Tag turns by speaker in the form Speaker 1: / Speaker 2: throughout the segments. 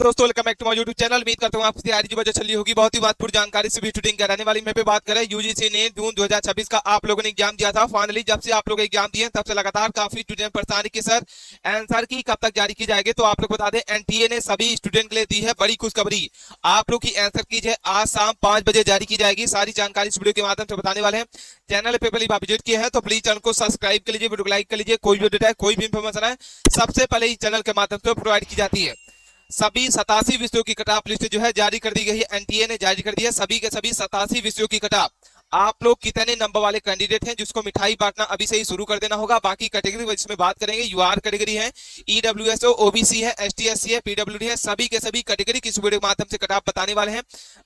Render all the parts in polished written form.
Speaker 1: दोस्तों welcome back to my YouTube channel. उम्मीद करता हूं आपकी तैयारी जो चल रही होगी बहुत ही महत्वपूर्ण जानकारी से भी शूटिंग कराने वाली मैं पे बात करें। यूजीसी ने जून 2026 का आप लोगों ने एग्जाम दिया था। फाइनली जब से आप लोग एग्जाम दिए तब से लगातार काफी स्टूडेंट परेशान कि सर आंसर की कब तक जारी की जाएगी। तो आप लोग बता दें एनटीए ने सभी स्टूडेंट के लिए दी है बड़ी खुशखबरी। आप लोग की आंसर की जो आज शाम 5 बजे जारी की जाएगी। सारी जानकारी इस वीडियो के माध्यम से बताने वाले हैं। चैनल पे पहली बार विजिट किया है तो प्लीज चैनल को सब्सक्राइब कर लीजिए, वीडियो को लाइक कर लीजिए। कोई भी डेटा है कोई भी इंफॉर्मेशन है सबसे पहले इस चैनल के माध्यम से प्रोवाइड की जाती है। सभी 87 विषयों की कट ऑफ लिस्ट जो है जारी कर दी गई है। एनटीए ने जारी कर दी है सभी के सभी 87 विषयों की कट ऑफ। आप लोग कितने नंबर वाले कैंडिडेट हैं जिसको मिठाई बांटना अभी से ही शुरू कर देना होगा। बाकी कैटेगरी इसमें बात करेंगे। यूआर कैटेगरी है, ईडब्ल्यूएसओ, ओबीसी है, एसटी/एससी है, पीडब्ल्यूडी है, सभी के सभी कैटेगरी किस वीडियो के माध्यम से कट ऑफ बताने वाले हैं।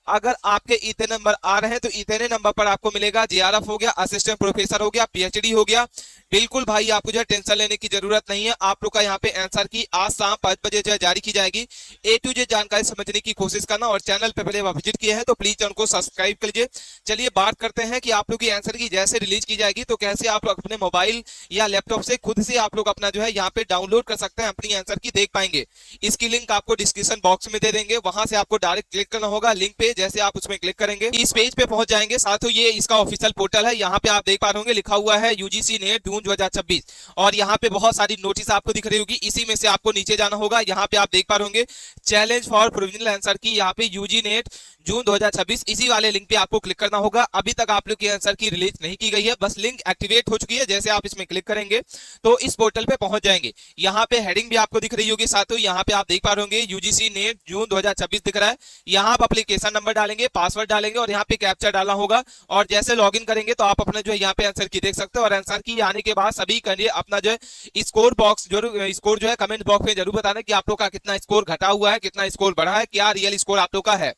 Speaker 1: अगर आपके इतने नंबर आ रहे हैं तो इतने नंबर पर आपको मिलेगा जेआरएफ हो गया, असिस्टेंट प्रोफेसर हो गया, पीएचडी हो गया। बिल्कुल भाई आपको जो है टेंशन लेने की जरूरत नहीं है। आप लोग का यहाँ पे आंसर की आज शाम 5 बजे जो है जारी की जाएगी। ए टू जेड जानकारी समझने की कोशिश करना और चैनल पे पहले विजिट किया है तो प्लीज चैनल को सब्सक्राइब कर लीजिए। चलिए बात करते हैं कि आप लोग की आंसर की जैसे रिलीज की जाएगी तो कैसे आप लोग अपने मोबाइल या लैपटॉप से खुद से आप लोग अपना जो है यहाँ पे डाउनलोड कर सकते हैं, अपनी आंसर की देख पाएंगे। इसकी लिंक आपको डिस्क्रिप्शन बॉक्स में दे देंगे, वहां से आपको डायरेक्ट क्लिक करना होगा लिंक पे। जैसे आप उसमें क्लिक करेंगे इस पेज पे पहुंच जाएंगे। साथ ही ये इसका ऑफिशियल पोर्टल है। यहाँ पे आप देख पा रहे होंगे लिखा हुआ है यूजीसी नेट जून 2026 और यहाँ पे बहुत सारी नोटिस आपको दिख रही होगी। इसी में से आपको नीचे जाना होगा। यहाँ पे आप देख पा रहे होंगे चैलेंज फॉर प्रोविजनल आंसर की, यहाँ पे यूजी नेट जून 2026 इसी वाले लिंक पे आपको क्लिक करना होगा। अभी तक आप लोग की आंसर की रिलीज नहीं की गई है, बस लिंक एक्टिवेट हो चुकी है। जैसे आप इसमें क्लिक करेंगे तो इस पोर्टल पे पहुंच जाएंगे। यहाँ पे हेडिंग भी आपको दिख रही होगी। साथ ही यहाँ पे आप देख पा रहे होंगे यूजीसी नेट जून 2026 दिख रहा है। यहाँ आप एप्लीकेशन नंबर डालेंगे, पासवर्ड डालेंगे और यहाँ पे कैप्चा डालना होगा। और जैसे लॉगिन करेंगे तो आप अपने जो है यहाँ पे आंसर की देख सकते हो। और आंसर की आने के बाद सभी कैंडिडेट अपना जो है स्कोर बॉक्स जरूर स्कोर जो है कमेंट बॉक्स में जरूर बताना कि आप लोग का कितना स्कोर घटा हुआ है, कितना स्कोर बढ़ा है, क्या रियल स्कोर आप लोग का है।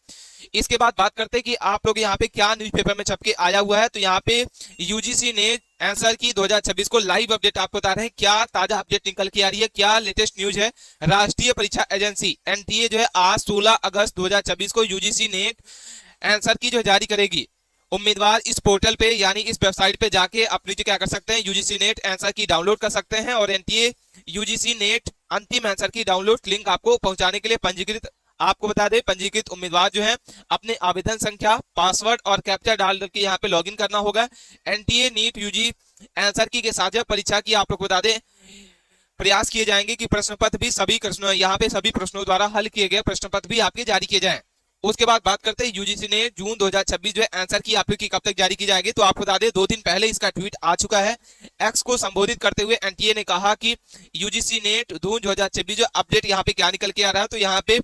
Speaker 1: इसके बाद बात करते हैं कि आप लोग यहाँ पे क्या न्यूज़पेपर में छप के आया हुआ है। तो यहाँ पे यूजीसी ने आंसर की 2026 को लाइव अपडेट आपको बता रहे हैं। क्या ताजा अपडेट निकल के आ रही है, क्या लेटेस्ट न्यूज है। राष्ट्रीय परीक्षा एजेंसी एनटीए जो है आज 16 अगस्त 2026 को यूजीसी नेट आंसर की जो जारी करेगी। उम्मीदवार इस पोर्टल पे यानी इस वेबसाइट पे जाके अपनी जो क्या कर सकते हैं यूजीसी नेट आंसर की डाउनलोड कर सकते हैं। और एनटीए यूजीसी नेट अंतिम आंसर की डाउनलोड लिंक आपको पहुंचाने के लिए पंजीकृत आपको बता दें पंजीकृत उम्मीदवार जो है अपने आवेदन संख्या, पासवर्ड और कैप्चा डाल के यहाँ पे लॉगिन करना होगा। एनटीए नीट यूजी आंसर की के साथ परीक्षा की आप लोग बता दें प्रयास किए जाएंगे कि प्रश्न पत्र भी सभी प्रश्नों यहाँ पे सभी प्रश्नों द्वारा हल किए गए प्रश्न पत्र भी आपके जारी किए जाएं। उसके बाद बात करते हैं यूजीसी ने जून 2026 जो है आंसर की आप लोग की कब तक जारी की जाएगी। तो आपको बता दें 2 दिन पहले इसका ट्वीट आ चुका है। एक्स को संबोधित करते हुए एनटीए ने कहा कि यूजीसी नेट जून 2026 जो अपडेट यहाँ पे क्या निकल के आ रहा है। तो यहाँ पे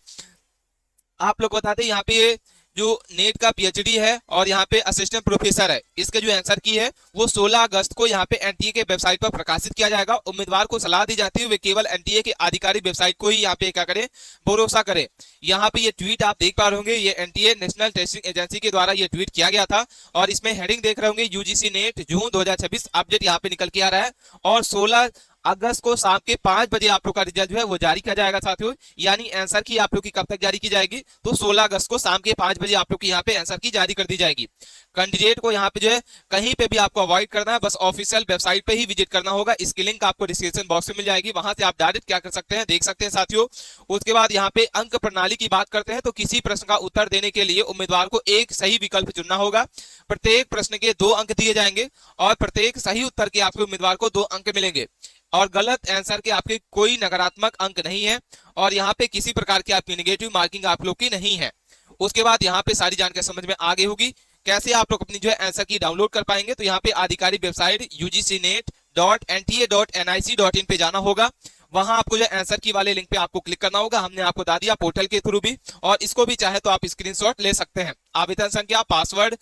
Speaker 1: आप लोग बताते हैं यहाँ पे जो नेट का पीएचडी है और यहाँ पे असिस्टेंट प्रोफेसर है, इसके जो आंसर की है वो 16 अगस्त को यहाँ पे एनटीए के वेबसाइट पर प्रकाशित किया जाएगा। उम्मीदवार को सलाह दी जाती है वे केवल एनटीए के आधिकारिक वेबसाइट को ही यहाँ पे क्या करें, भरोसा करें। यहाँ पे ये ट्वीट आप देख पा रहे होंगे, ये एनटीए नेशनल टेस्टिंग एजेंसी के द्वारा ये ट्वीट किया गया था। और इसमें हेडिंग देख रहे होंगे यूजीसी नेट जून 2026 अपडेट यहाँ पे निकल के आ रहा है। और 16 अगस्त को शाम के 5 बजे आप लोग का रिजल्ट जो है वो जारी किया जाएगा साथियों। यानी आंसर की आप लोग की कब तक जारी की जाएगी, तो 16 अगस्त को शाम के 5 बजे आप लोग की यहाँ पे आंसर की जारी कर दी जाएगी। कैंडिडेट को यहाँ पे जो है कहीं पे भी आपको अवॉइड करना है, बस ऑफिशियल वेबसाइट पे ही विजिट करना होगा। इसकी लिंक आपको डिस्क्रिप्शन बॉक्स में मिल जाएगी, वहां से आप डायरेक्ट क्या कर सकते हैं, देख सकते हैं साथियों। उसके बाद यहाँ पे अंक प्रणाली की बात करते हैं तो किसी प्रश्न का उत्तर देने के लिए उम्मीदवार को एक सही विकल्प चुनना होगा। प्रत्येक प्रश्न के 2 अंक दिए जाएंगे और प्रत्येक सही उत्तर के आपके उम्मीदवार को 2 अंक मिलेंगे और गलत आंसर के आपके कोई नकारात्मक अंक नहीं है। और यहाँ पे किसी प्रकार की आपकी नेगेटिव मार्किंग आप लोग की नहीं है। उसके बाद यहाँ पे सारी जानकारी समझ में आ गई होगी कैसे आप लोग अपनी जो है आंसर की डाउनलोड कर पाएंगे। तो यहाँ पे आधिकारिक वेबसाइट ugcnet.nta.nic.in पे जाना होगा। वहां आपको जो आंसर की वाले लिंक पे आपको क्लिक करना होगा। हमने आपको बता दिया पोर्टल के थ्रू भी, और इसको भी चाहे तो आप स्क्रीनशॉट ले सकते हैं। आवेदन संख्या, पासवर्ड,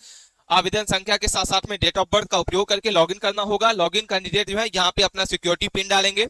Speaker 1: आवेदन संख्या के साथ साथ में डेट ऑफ बर्थ का उपयोग करके लॉगिन करना होगा। लॉगिन कैंडिडेट जो है यहाँ पे अपना सिक्योरिटी पिन डालेंगे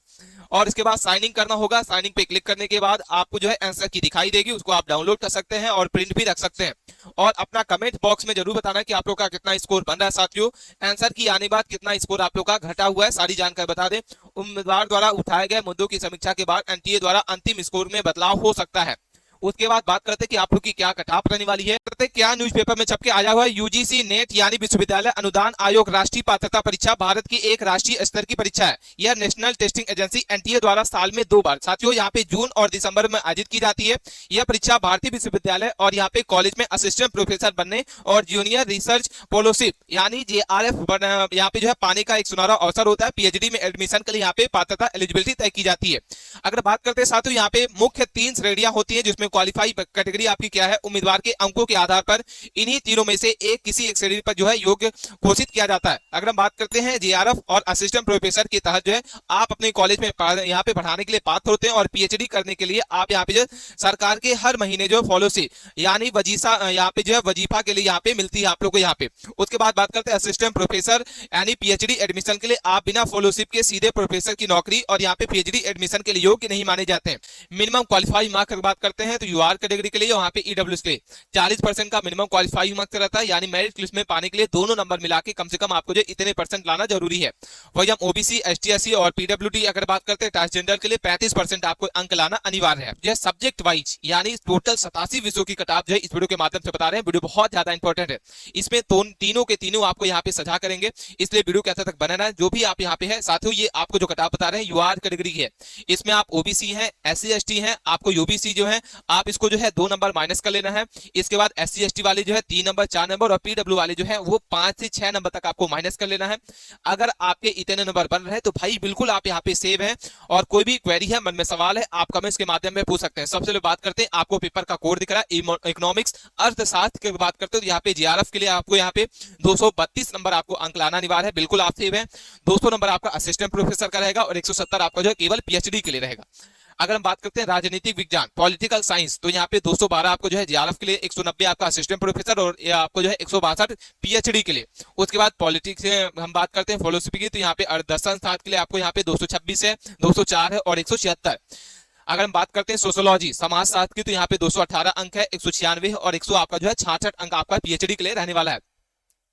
Speaker 1: और इसके बाद साइन इन करना होगा। साइन इन पे क्लिक करने के बाद आपको जो है आंसर की दिखाई देगी, उसको आप डाउनलोड कर सकते हैं और प्रिंट भी रख सकते हैं। और अपना कमेंट बॉक्स में जरूर बताना कि आप लोग का कितना स्कोर बन रहा है साथियों। आंसर की आने बाद कितना स्कोर आप लोग का घटा हुआ है, सारी जानकारी बता दें। उम्मीदवार द्वारा उठाए गए मुद्दों की समीक्षा के बाद एनटीए द्वारा अंतिम स्कोर में बदलाव हो सकता है। उसके बाद बात करते हैं कि आप लोग की क्या कट ऑफ रहने वाली है, करते हैं क्या न्यूज़पेपर में छप के आया हुआ है। यूजीसी नेट यानी विश्वविद्यालय अनुदान आयोग राष्ट्रीय पात्रता परीक्षा भारत की एक राष्ट्रीय स्तर की परीक्षा है। यह नेशनल टेस्टिंग एजेंसी एनटीए द्वारा साल में 2 बार साथियों यहाँ पे जून और दिसंबर में आयोजित की जाती है। यह परीक्षा भारतीय विश्वविद्यालय और यहाँ पे कॉलेज में असिस्टेंट प्रोफेसर बनने और जूनियर रिसर्च फेलोशिप यानी जेआरएफ यहाँ पे जो है पाने का एक सुनहरा अवसर होता है। पीएचडी में एडमिशन के लिए यहाँ पे पात्रता एलिजिबिलिटी तय की जाती है। अगर बात करते हैं साथियों यहाँ पे मुख्य 3 श्रेणियां होती हैं, जिसमें क्वालिफाई कैटेगरी आपकी क्या है, उम्मीदवार के अंकों के आधार पर इन्हीं तीनों में से एक किसी एक श्रेणी पर जो है योग्य घोषित किया जाता है। अगर हम बात करते हैं जेआरएफ और असिस्टेंट प्रोफेसर के तहत जो है आप अपने कॉलेज में यहाँ पे पढ़ाने के लिए पात्र होते हैं और पीएचडी करने के लिए आप यहाँ पे जो सरकार के हर महीने जो फेलोशिप यानी वजीफा यहाँ पे जो है वजीफा के लिए यहाँ पे मिलती है आप लोग को यहाँ पे। उसके बाद बात करते हैं असिस्टेंट प्रोफेसर यानी पीएचडी एडमिशन के लिए आप बिना फेलोशिप के सीधे प्रोफेसर की नौकरी और यहाँ पे पीएचडी एडमिशन के लिए योग्य नहीं माने जाते हैं। मिनिमम क्वालिफाई मार्क्स की बात करते हैं तो यूआर कैटेगरी के लिए यहाँ पे ईडब्ल्यूएस के लिए 40% का मिनिमम क्वालिफाई मार्क्स रहता है, यानी मेरिट लिस्ट में पाने के लिए दोनों नंबर मिला के कम से कम आपको जो इतने % लाना जरूरी है। वही हम ओबीसी एसटी एससी और पीडब्ल्यूडी अगर बात करते हैं ट्रांसजेंडर के लिए 35% आपको अंक लाना अनिवार्य है। यह सब्जेक्ट वाइज यानी टोटल 87 विषयों की किताब जो है इस वीडियो के माध्यम से बता रहे हैं। वीडियो बहुत ज्यादा इंपॉर्टेंट है, इसमें तीनों के तीनों आपको यहाँ पे सजा करेंगे, इसलिए वीडियो कैसे तक बनाना है। जो भी आप यहाँ पे है साथियों, ये आपको जो किताब बता रहे हैं यूआर कैटेगरी है, इसमें आप ओबीसी है, एससी एसटी है, आपको यूबीसी जो है आप इसको जो है 2 नंबर माइनस कर लेना है। इसके बाद एससी एसटी वाले जो है 3 नंबर 4 नंबर और पीडब्ल्यू वाले जो है वो 5 से 6 नंबर तक आपको माइनस कर लेना है। अगर आपके इतने नंबर बन रहे हैं तो भाई बिल्कुल आप यहाँ पे सेव है, और कोई भी क्वेरी है, मन में सवाल है, आप कमेंट्स के माध्यम में पूछ सकते हैं। सबसे पहले बात करते हैं, आपको पेपर का कोड दिख रहा है इकोनॉमिक्स अर्थशास्त्र की बात करते हो तो यहाँ पे जेआरएफ के लिए आपको यहाँ पे 232 नंबर आपको अंक लाना अनिवार्य है, बिल्कुल आप सेव है। 200 नंबर आपका असिस्टेंट प्रोफेसर का रहेगा और 170 आपका जो है केवल पीएचडी के लिए रहेगा। अगर हम बात करते हैं राजनीतिक विज्ञान पॉलिटिकल साइंस तो यहाँ पे 212 आपको जो है जेआरएफ के लिए, 190 आपका असिस्टेंट प्रोफेसर और आपको जो है 162 पीएचडी के लिए। उसके बाद पॉलिटिक्स से हम बात करते हैं फिलोसफी की तो यहाँ पे दर्शन शास्त्र के लिए आपको यहाँ पे 226 है, 204 है और 176। अगर हम बात करते हैं सोशियोलॉजी समाजशास्त्र की तो यहाँ पे 218 अंक है, 196 है और 100 आपका जो है 66 अंक आपका पीएचडी के लिए रहने वाला है।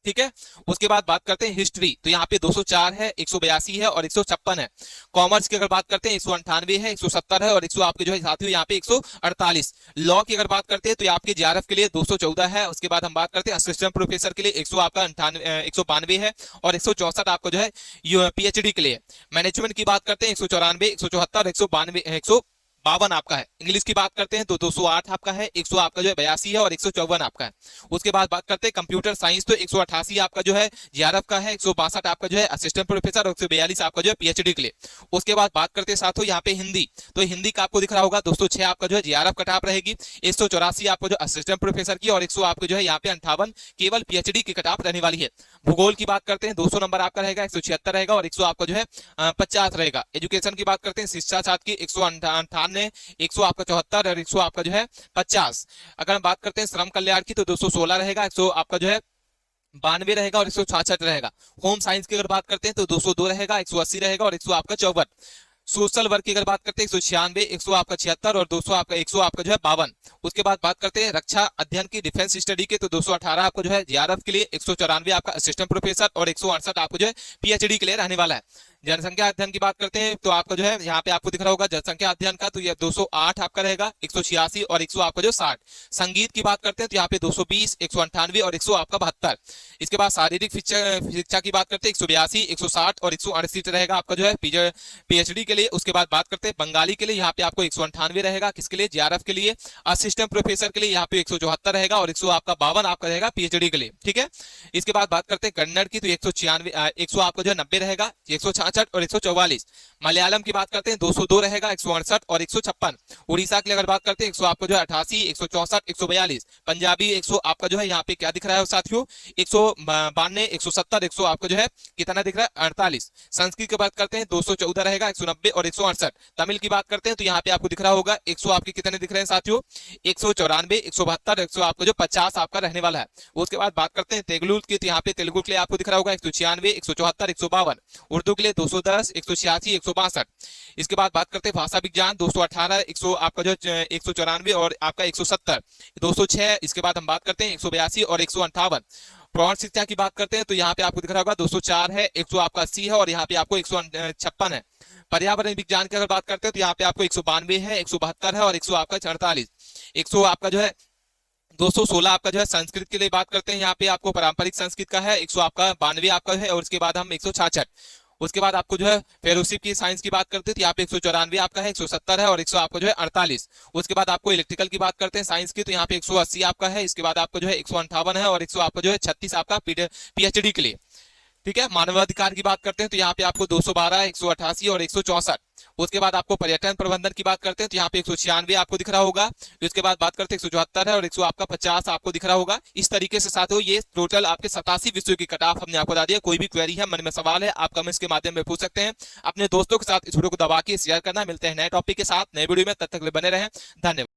Speaker 1: ठीक है, उसके बाद बात करते हैं हिस्ट्री तो यहाँ पे 204 है, 182 है और 156 है। कॉमर्स की अगर बात करते हैं 198 है, 170 है और 100 आपके जो है साथियों यहाँ पे 148। लॉ की अगर बात करते हैं तो आपके जेआरएफ के लिए 214 है। उसके बाद हम बात करते हैं असिस्टेंट प्रोफेसर के लिए 100 आपका 192 है और 164 आपको जो है पीएचडी के लिए। मैनेजमेंट की बात करते हैं 194, 174 और 152 52 आपका है। इंग्लिश की बात करते हैं तो 208 आपका है, 100 आपका जो है 82 है और 154 आपका है। उसके बाद बात करते हैं कंप्यूटर साइंस तो 188 आपका जो है जेआरएफ का है, 162 आपका जो है असिस्टेंट प्रोफेसर और 142 आपका जो है पीएचडी के लिए। उसके बाद बात करते हैं साथियों यहाँ पे हिंदी तो हिंदी का आपको दिख रहा होगा 206 आपका जो है जेआरएफ कटाप रहेगी, 184 आपका जो असिस्टेंट प्रोफेसर की और 100 आपको जो है यहाँ पे 58 केवल पीएचडी की कटाप रहने वाली है। भूगोल की बात करते हैं 200 नंबर आपका रहेगा, 176 रहेगा और 100 आपका जो है 50 रहेगा। एजुकेशन की बात करते हैं शिक्षा छात्र की 198, 100 आपका 74 और 100 आपका जो है 50। अगर हम बात करते हैं श्रम कल्याण की तो 216 रहेगा, 100 आपका जो है 92 रहेगा और 166 रहेगा। होम साइंस की अगर बात करते हैं तो 202 रहेगा, 180 रहेगा और 100 आपका 54। सोशल वर्क की अगर बात करते हैं 196, 100 आपका 76 और 200 आपका 100 आपका जो है 52। उसके बाद बात करते हैं रक्षा अध्ययन की डिफेंस स्टडी के तो 218 आपको जो है जेआरएफ के लिए, 194 आपका असिस्टेंट प्रोफेसर और 168 आपको जो है पीएचडी के लिए रहने वाला है। जनसंख्या अध्ययन की बात करते हैं तो आपका जो है यहाँ पे आपको दिख रहा होगा जनसंख्या अध्ययन का तो ये 208 आपका रहेगा, 186 और 100 आपका जो 60। संगीत की बात करते हैं तो यहाँ पे 220, 198 और 100 आपका 72। इसके बाद शारीरिक शिक्षा की बात करते हैं 182, 160 और 168 रहेगा आपका जो है पीएचडी के लिए। उसके बाद बात करते हैं बंगाली के लिए, यहाँ पे आपको 198 रहेगा, किसके लिए, जेआरएफ के लिए। असिस्टेंट प्रोफेसर के लिए यहाँ पे 174 रहेगा और 100 आपका 52 आपका रहेगा पीएचडी के लिए। ठीक है, इसके बाद बात करते हैं कन्नड़ की तो 196, 100 आपका जो है 90 रहेगा, 166 और 144। मलयालम की बात करते हैं 202 रहेगा, 168 और 156। उड़ीसा के लिए अगर बात करते हैं 100 आपको जो है 88, 164, 142। पंजाबी 100 आपका जो है यहाँ पे क्या दिख रहा है साथियों, 192, 170, 100 आपको जो है कितना दिख रहा है 48। संस्कृत की बात करते हैं 214 रहेगा, 190 और 168। तमिल की बात करते हैं तो यहाँ पे आपको दिख रहा होगा 100 आपके कितने दिख रहे हैं साथियों, 194, 172, 100 आपको जो 50 आपका रहने वाला है। उसके बाद बात करते हैं तेलुगु की तो यहाँ पे तेलुगु के लिए आपको दिख रहा होगा 196, 174, 152। उर्दू के लिए 210, 186, 162। इसके बाद बात करते हैं भाषा विज्ञान 218, 100 आपका जो 194 और आपका 170, 206। इसके बाद हम बात करते हैं 182 और 158। प्रौढ़ शिक्षा की बात करते हैं तो यहाँ पे आपको दिख रहा होगा 204 है, 100 आपका 80 है और यहाँ पे आपको 156 है। पर्यावरण विज्ञान की अगर बात करते हैं तो यहाँ पे आपको 192 है, 172 है और 100 आपका 48, 100 आपका जो है 216 आपका जो है संस्कृत के लिए बात करते हैं, यहाँ पे आपको पारंपरिक संस्कृत का है, 100 आपका 92 आपका है और उसके बाद हम 166, उसके बाद आपको जो है फेलोशिप की साइंस की बात करते हैं तो यहाँ पे 194 आपका है, 170 है और 100 आपका जो है 48, उसके बाद आपको इलेक्ट्रिकल की बात करते हैं साइंस की तो यहाँ पे 180 आपका है, इसके बाद आपका जो है 158 है और 100 आपका जो है 36 आपका पीएचडी के लिए। ठीक है, मानवाधिकार की बात करते हैं तो यहाँ पे आपको 212, 188 और 164, उसके बाद आपको पर्यटन प्रबंधन की बात करते हैं तो यहाँ पे 196 आपको दिख रहा होगा, उसके बाद बात करते हैं 174 है और 100 आपका 50 आपको दिख रहा होगा। इस तरीके से साथियों ये टोटल आपके 87 विषयों की कट ऑफ हमने आपको बता दिया। कोई भी क्वेरी है, मन में सवाल है, आप कमेंट्स के माध्यम में पूछ सकते हैं। अपने दोस्तों के साथ इस वीडियो को दबा के शेयर करना। मिलते हैं नए टॉपिक के साथ नए वीडियो में, तब तक बने रहें। धन्यवाद।